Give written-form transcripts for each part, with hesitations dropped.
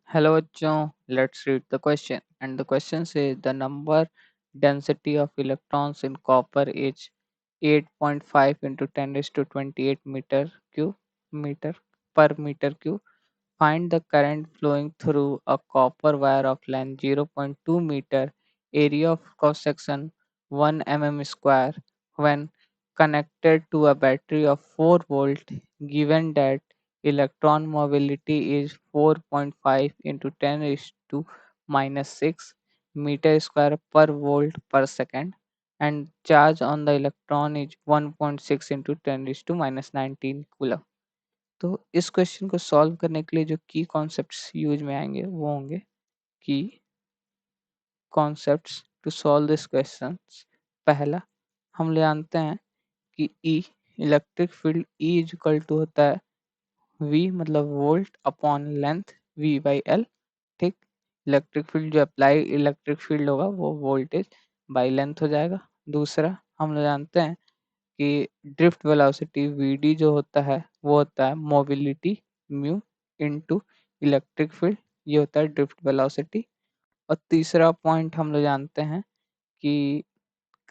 Hello, bachcho. Let's read the question. And the question says the number density of electrons in copper is 8.5 into 10 raised to 28 meter per meter cube. Find the current flowing through a copper wire of length 0.2 meter, area of cross section 1 square when connected to a battery of 4 volt, given that electron mobility is 4.5 into 10 raised to minus 6 meter square per volt per second, and charge on the electron is 1.6 into 10 raised to minus 19 coulomb. तो इस question को solve करने के लिए जो की concepts use में आएंगे वो होंगे की concepts to solve this question. पहला, हम ले जानते हैं कि E electric field E is equal to होता है वी मतलब volt upon length V by L. ठीक, इलेक्ट्रिक फील्ड जो अप्लाई इलेक्ट्रिक फील्ड होगा वो वोल्टेज बाई लेंथ हो जाएगा। दूसरा, हम लोग जानते हैं कि ड्रिफ्ट वेलोसिटी वीडी जो होता है वो होता है mobility mu into electric field, ये होता है ड्रिफ्ट वेलोसिटी। और तीसरा पॉइंट हम लोग जानते हैं कि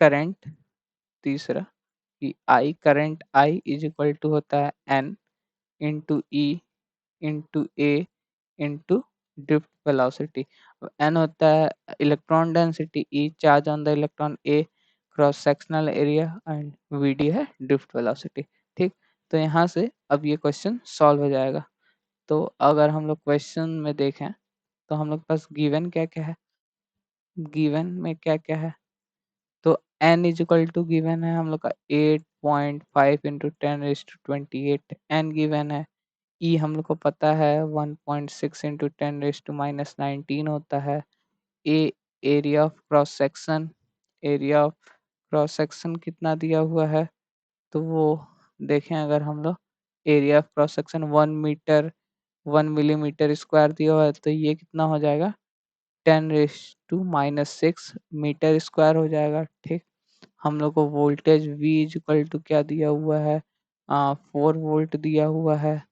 करंट, तीसरा कि I current I is equal to होता है N into E into A into drift velocity. N होता है electron density, E charge on the electron, A cross sectional area and VD है ड्रिफ्ट वेलोसिटी। ठीक, तो यहाँ से अब ये क्वेश्चन सॉल्व हो जाएगा। तो अगर हम लोग क्वेश्चन में देखें तो हम लोग पास गिवन क्या क्या है, गिवन में क्या क्या है, तो n is equal to given है हम लोग का 8.5 इंटू 10⁻²8 n गिवन है। ई हम लोग को पता है 1.6 इंटू 10⁻−19 होता है। A area of cross section, area of cross section कितना दिया हुआ है, तो वो देखें अगर हम लोग area of cross section 1 millimetre square दिया हुआ है तो ये कितना हो जाएगा 10⁻⁻6 मीटर स्क्वायर हो जाएगा। ठीक, हम लोग को voltage V is equal to क्या दिया हुआ है, 4 वोल्ट दिया हुआ है।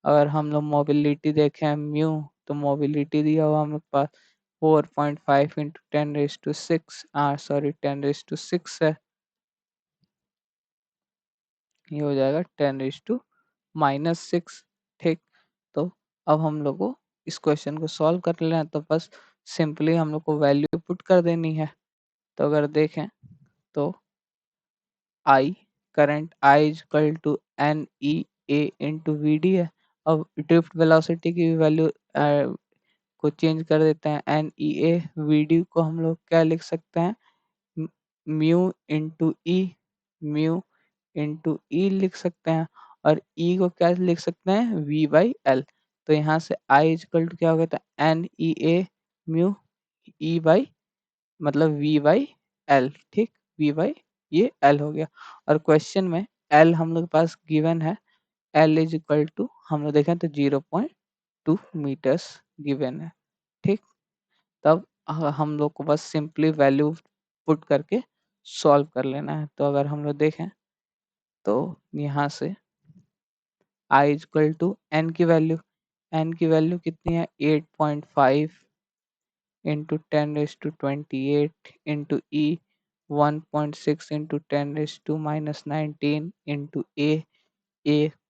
अगर हम लोग मोबिलिटी देखें म्यू, तो मोबिलिटी दिया हुआ हम लोग पास 4.5 इंटू 10⁻6 सॉरी 10⁻6 है, ये हो जाएगा 10⁻⁻6। ठीक, तो अब हम लोग को इस क्वेश्चन को सॉल्व कर लेना है, तो बस सिंपली हम लोग को वैल्यू पुट कर देनी है। तो अगर देखें तो I current I is equal to N E A into V D है। अब ड्रिफ्ट वेलोसिटी की वैल्यू को चेंज कर देते हैं, N E A V D को हम लोग क्या लिख सकते हैं, mu into E, mu into E लिख सकते हैं। और ई को क्या लिख सकते हैं, वी बाई एल। तो यहाँ से आई इज इक्वल टू क्या हो गया था, N E A mu E by मतलब वी बाई एल। ठीक, वी बाई ये एल हो गया। और क्वेश्चन में एल हम लोग के पास गिवन है, एल इज इक्वल टू हम लोग देखें तो 0.2 मीटर्स गिवन है। ठीक, तब हम लोग को बस सिंपली वैल्यू पुट करके सॉल्व कर लेना है। तो अगर हम लोग देखें तो यहाँ से आई इज इक्वल टू एन की वैल्यू कितनी है 8.5 into 10⁻28 into E 1.6 into 10⁻⁻19 into A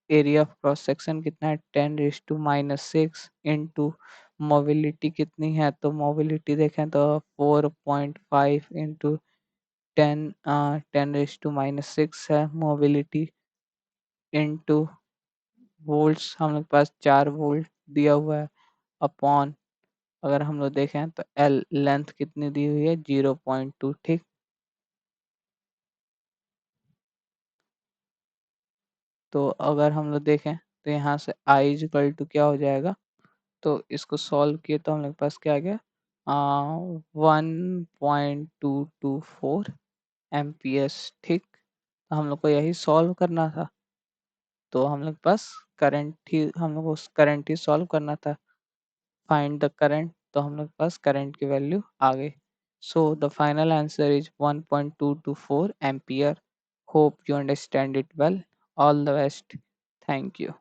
area of cross section कितना है 10⁻⁻6 इंटू मोबिलिटी कितनी है, तो मोबिलिटी देखें तो 4.5 इंटू 10⁻6 है मोबिलिटी इंटू वोल्ट्स हम लोग के पास 4 वोल्ट दिया हुआ है अपॉन, अगर हम लोग देखें तो एल लेंथ कितनी दी हुई है 0.2। ठीक, तो अगर हम लोग देखें तो यहाँ से आई इज इक्वल टू क्या हो जाएगा, तो इसको सॉल्व किए तो हम लोग के पास क्या आ गया 1.224 एम्पियर्स। ठीक, तो हम लोग को यही सॉल्व करना था, तो हम लोग के पास हम लोग को करंट ही सॉल्व करना था, फाइंड द करंट, तो हम लोग के पास करंट की वैल्यू आ गई। So the final answer is 1.224 ampere. Hope you understand it well. All the best, thank you.